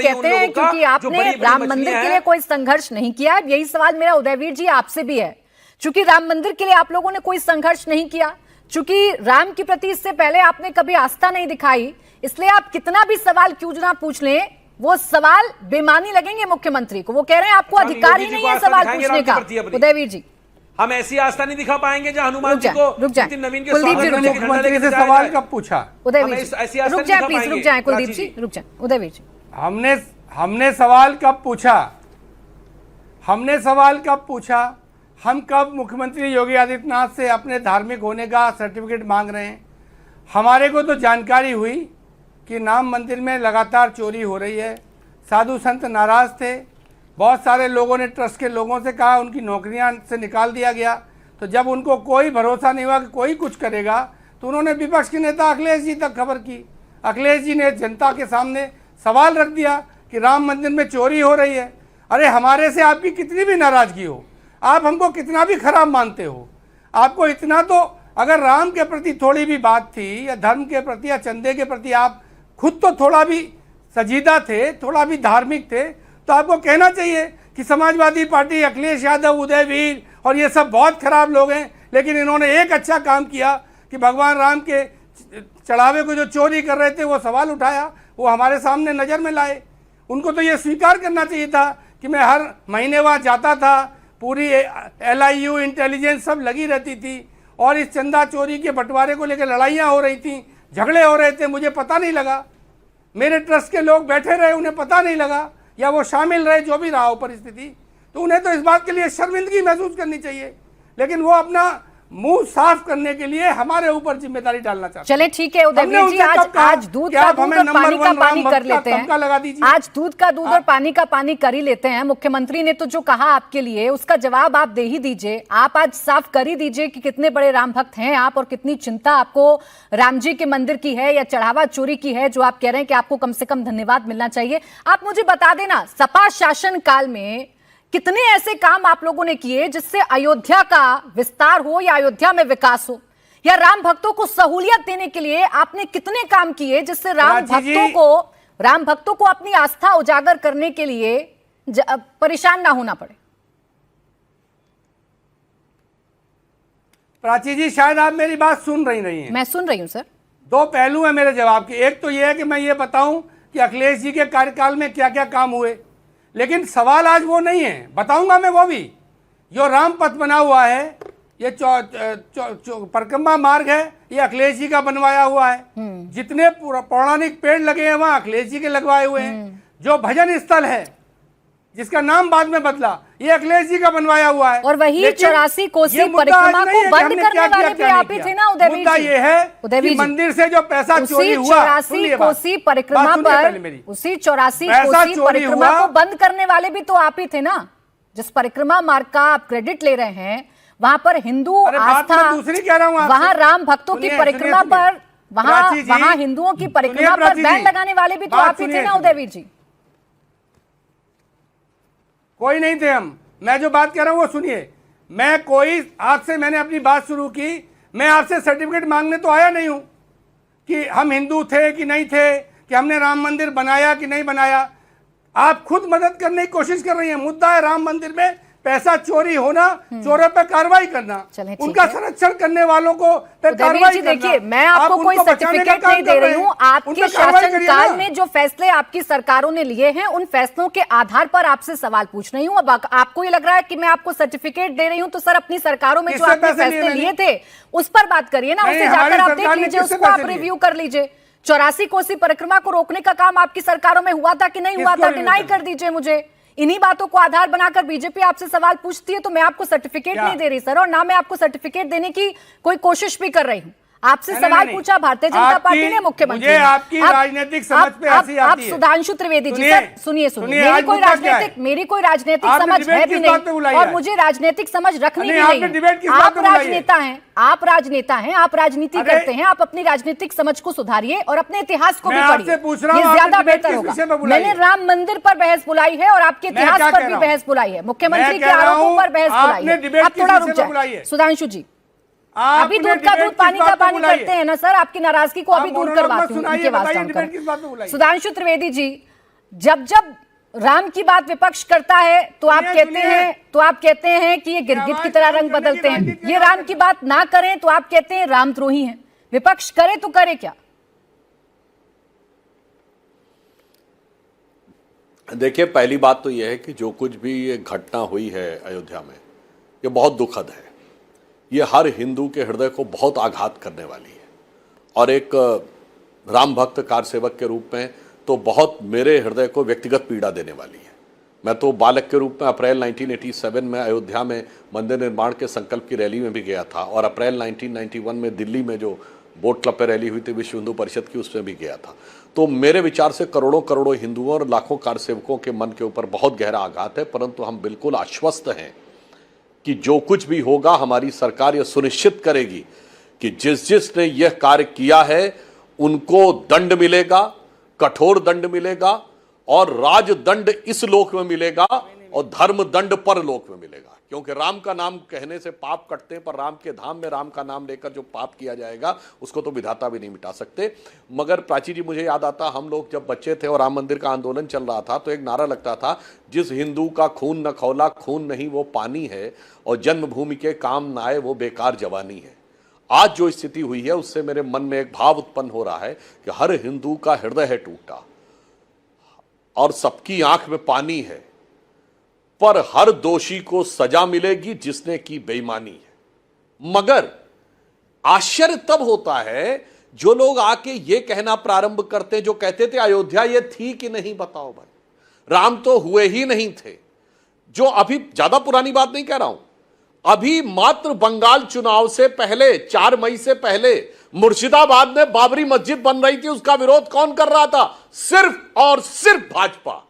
कहते हैं क्योंकि आपने राम मंदिर के लिए कोई संघर्ष नहीं किया। यही सवाल मेरा उदयवीर जी आपसे भी है। चूंकि राम मंदिर के लिए आप लोगों ने कोई संघर्ष नहीं किया, चूंकि राम के प्रति इससे पहले आपने कभी आस्था नहीं दिखाई, इसलिए आप कितना भी सवाल क्यों ना पूछ लें, वो सवाल बेमानी लगेंगे मुख्यमंत्री को। वो कह रहे हैं आपको अधिकार ही नहीं है सवाल पूछने का। उदयवीर जी, हम ऐसी आस्था नहीं दिखा पाएंगे जहां हनुमान जी को नवीन के मुख्यमंत्री से सवाल कब पूछा? उदयवीर जी रुक जाए प्लीज, रुक जाए कुलदीप जी, रुक जाए। उदयवीर जी, हमने सवाल कब पूछा? हमने सवाल कब पूछा? हम कब मुख्यमंत्री योगी आदित्यनाथ से अपने धार्मिक होने का सर्टिफिकेट मांग रहे हैं? हमारे को तो जानकारी हुई कि राम मंदिर में लगातार चोरी हो रही है, साधु संत नाराज थे, बहुत सारे लोगों ने ट्रस्ट के लोगों से कहा उनकी नौकरियां से निकाल दिया गया। तो जब उनको कोई भरोसा नहीं हुआ कि कोई कुछ करेगा, तो उन्होंने विपक्ष के नेता अखिलेश जी तक खबर की। अखिलेश जी ने जनता के सामने सवाल रख दिया कि राम मंदिर में चोरी हो रही है। अरे हमारे से आपकी कितनी भी नाराजगी हो, आप हमको कितना भी खराब मानते हो, आपको इतना तो अगर राम के प्रति थोड़ी भी बात थी या धर्म के प्रति या चंदे के प्रति आप खुद तो थोड़ा भी संजीदा थे, थोड़ा भी धार्मिक थे, तो आपको कहना चाहिए कि समाजवादी पार्टी, अखिलेश यादव, उदयवीर और ये सब बहुत खराब लोग हैं, लेकिन इन्होंने एक अच्छा काम किया कि भगवान राम के चढ़ावे को जो चोरी कर रहे थे वो सवाल उठाया, वो हमारे सामने नज़र में लाए। उनको तो ये स्वीकार करना चाहिए था कि मैं हर महीने वहाँ जाता था, पूरी LIU इंटेलिजेंस सब लगी रहती थी और इस चंदा चोरी के बंटवारे को लेकर लड़ाइयाँ हो रही थी, झगड़े हो रहे थे, मुझे पता नहीं लगा। मेरे ट्रस्ट के लोग बैठे रहे, उन्हें पता नहीं लगा, या वो शामिल रहे, जो भी रहा हो परिस्थिति, तो उन्हें तो इस बात के लिए शर्मिंदगी महसूस करनी चाहिए। लेकिन वो अपना मुंह साफ करने के लिए हमारे ऊपर जिम्मेदारी डालना चाहते हैं। चले ठीक है उदयवीर जी, आज दूध का दूध और पानी का पानी कर लेते हैं। आज दूध का दूध और पानी का पानी कर ही लेते हैं। मुख्यमंत्री ने तो जो कहा आपके लिए, उसका जवाब आप दे ही दीजिए। आप आज साफ कर ही दीजिए कि कितने बड़े राम भक्त हैं आप और कितनी चिंता आपको राम जी के मंदिर की है या चढ़ावा चोरी की है, जो आप कह रहे हैं कि आपको कम से कम धन्यवाद मिलना चाहिए। आप मुझे बता देना, सपा शासन काल में कितने ऐसे काम आप लोगों ने किए जिससे अयोध्या का विस्तार हो या अयोध्या में विकास हो, या राम भक्तों को सहूलियत देने के लिए आपने कितने काम किए जिससे राम भक्तों को अपनी आस्था उजागर करने के लिए परेशान ना होना पड़े? प्राची जी, शायद आप मेरी बात सुन रही नहीं है। मैं सुन रही हूं सर। दो पहलू है मेरे जवाब के। एक तो यह है कि मैं ये बताऊं कि अखिलेश जी के कार्यकाल में क्या क्या काम हुए, लेकिन सवाल आज वो नहीं है, बताऊंगा मैं वो भी। जो राम पथ बना हुआ है, ये परिक्रमा मार्ग है, ये अखिलेश जी का बनवाया हुआ है। जितने पौराणिक पेड़ लगे हैं वहाँ अखिलेश जी के लगवाए हुए हैं। जो भजन स्थल है जिसका नाम बाद में बदला, ये अखिलेश जी का बनवाया हुआ है। और वही 84 कोसी परिक्रमा को बंद करने वाले भी आप ही थे ना उदयवीर जी। मुद्दा ये है कि मंदिर से जो पैसा चोरी हुआ, 84 कोसी परिक्रमा पर, उसी 84 कोसी परिक्रमा को बंद करने वाले भी तो आप ही थे ना। जिस परिक्रमा मार्ग का आप क्रेडिट ले रहे हैं, वहां पर हिंदू आस्था, दूसरी कह रहा हूँ, वहां राम भक्तों की परिक्रमा पर, वहां हिंदुओं की परिक्रमा पर बैन लगाने वाले भी तो आप ही थे ना उदयवीर जी। कोई नहीं थे हम। मैं जो बात कह रहा हूं वो सुनिए। मैं कोई, आज से मैंने अपनी बात शुरू की, मैं आपसे सर्टिफिकेट मांगने तो आया नहीं हूं कि हम हिंदू थे कि नहीं थे, कि हमने राम मंदिर बनाया कि नहीं बनाया। आप खुद मदद करने की कोशिश कर रही हैं। मुद्दा है राम मंदिर में पैसा चोरी होना, चोरों पे कार्रवाई करना, उनका संरक्षण करने वालों को पे कार्रवाई करना। देखिए, मैं आपको कोई सर्टिफिकेट नहीं दे रही हूँ। आपके शासनकाल में जो फैसले आपकी सरकारों ने लिए हैं, उन फैसलों के आधार पर आपसे सवाल पूछ रही हूँ। अब आपको ये लग रहा है कि मैं आपको सर्टिफिकेट दे रही हूँ, तो सर अपनी सरकारों में जो आपने फैसले लिए थे उस पर बात करिए ना। उसे जाकर आप देख लीजिए, उसको आप रिव्यू कर लीजिए। 84 कोसी परिक्रमा को रोकने का काम आपकी सरकारों में हुआ था कि नहीं हुआ था, डिनाई कर दीजिए मुझे। इन्हीं बातों को आधार बनाकर बीजेपी आपसे सवाल पूछती है, तो मैं आपको सर्टिफिकेट नहीं दे रही सर, और ना मैं आपको सर्टिफिकेट देने की कोई कोशिश भी कर रही हूँ। आपसे सवाल पूछा भारतीय जनता पार्टी ने, मुख्यमंत्री ने। आपकी राजनीतिक समझ पे हंसी आती है। सुधांशु त्रिवेदी जी, सर सुनिए, मेरी कोई राजनीतिक समझ है भी नहीं, और मुझे राजनीतिक समझ रखनी भी नहीं। आप राजनेता हैं, आप राजनीति करते हैं, आप अपनी राजनीतिक समझ को सुधारिए और अपने इतिहास को भी पढ़िए, ये ज्यादा बेहतर होगा। मैंने राम मंदिर पर बहस बुलाई है और आपके इतिहास पर भी बहस बुलाई है, मुख्यमंत्री के आरोपों पर बहस बुलाई है। आप थोड़ा रुक जाए सुधांशु जी। अभी दूध का दूध पानी का पानी करते हैं ना सर, आपकी नाराजगी को अभी दूर करवाती हूँ उनके वास्ते। सुधांशु त्रिवेदी जी, जब जब राम की बात विपक्ष करता है तो आप कहते हैं कि ये गिरगिट की तरह रंग बदलते हैं। ये राम की बात ना करें तो आप कहते हैं रामद्रोही हैं। विपक्ष करे तो करे क्या? देखिए, पहली बात तो यह है कि जो कुछ भी ये घटना हुई है अयोध्या में, ये बहुत दुखद है। ये हर हिंदू के हृदय को बहुत आघात करने वाली है और एक राम भक्त कार सेवक के रूप में तो बहुत मेरे हृदय को व्यक्तिगत पीड़ा देने वाली है। मैं तो बालक के रूप में अप्रैल 1987 में अयोध्या में मंदिर निर्माण के संकल्प की रैली में भी गया था और अप्रैल 1991 में दिल्ली में जो बोट क्लब पे रैली हुई थी विश्व हिंदू परिषद की, उसमें भी गया था। तो मेरे विचार से करोड़ों करोड़ों हिंदुओं और लाखों कार सेवकों के मन के ऊपर बहुत गहरा आघात है, परंतु हम बिल्कुल आश्वस्त हैं कि जो कुछ भी होगा हमारी सरकार यह सुनिश्चित करेगी कि जिसने यह कार्य किया है उनको दंड मिलेगा, कठोर दंड मिलेगा और राजदंड इस लोक में मिलेगा और धर्म दंड पर लोक में मिलेगा। क्योंकि राम का नाम कहने से पाप कटते हैं, पर राम के धाम में राम का नाम लेकर जो पाप किया जाएगा उसको तो विधाता भी नहीं मिटा सकते। मगर प्राची जी, मुझे याद आता, हम लोग जब बच्चे थे और राम मंदिर का आंदोलन चल रहा था तो एक नारा लगता था, जिस हिंदू का खून न खौला खून नहीं वो पानी है और जन्मभूमि के काम न आए वो बेकार जवानी है। आज जो स्थिति हुई है उससे मेरे मन में एक भाव उत्पन्न हो रहा है कि हर हिंदू का हृदय है टूटा और सबकी आंख में पानी है, पर हर दोषी को सजा मिलेगी जिसने की बेईमानी है। मगर आश्चर्य तब होता है जो लोग आके ये कहना प्रारंभ करते, जो कहते थे अयोध्या ये थी कि नहीं, बताओ भाई, राम तो हुए ही नहीं थे। जो अभी ज्यादा पुरानी बात नहीं कह रहा हूं, अभी मात्र बंगाल चुनाव से पहले 4 मई से पहले मुर्शिदाबाद में बाबरी मस्जिद बन रही थी, उसका विरोध कौन कर रहा था? सिर्फ और सिर्फ भाजपा।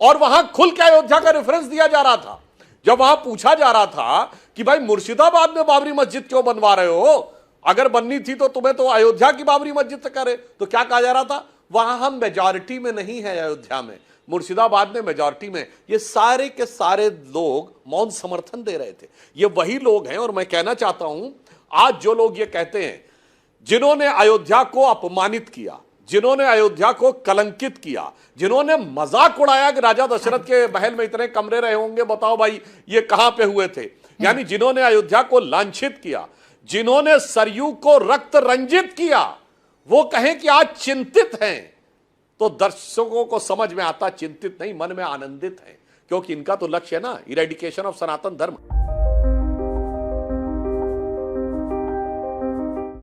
और वहां खुल के अयोध्या का रेफरेंस दिया जा रहा था। जब वहां पूछा जा रहा था कि भाई मुर्शिदाबाद में बाबरी मस्जिद क्यों बनवा रहे हो, अगर बननी थी तो तुम्हें तो अयोध्या की बाबरी मस्जिद से करे, तो क्या कहा जा रहा था? वहां हम मेजॉरिटी में नहीं है, अयोध्या में, मुर्शिदाबाद में मेजॉरिटी में। ये सारे के सारे लोग मौन समर्थन दे रहे थे। ये वही लोग हैं, और मैं कहना चाहता हूं, आज जो लोग ये कहते हैं, जिन्होंने अयोध्या को अपमानित किया, जिन्होंने अयोध्या को कलंकित किया, जिन्होंने मजाक उड़ाया कि राजा दशरथ के महल में इतने कमरे रहे होंगे, बताओ भाई ये कहां पे हुए थे, यानी जिन्होंने अयोध्या को लांछित किया, जिन्होंने सरयू को रक्त रंजित किया, वो कहें कि आज चिंतित हैं, तो दर्शकों को समझ में आता चिंतित नहीं, मन में आनंदित है, क्योंकि इनका तो लक्ष्य है ना, इरेडिकेशन ऑफ सनातन धर्म।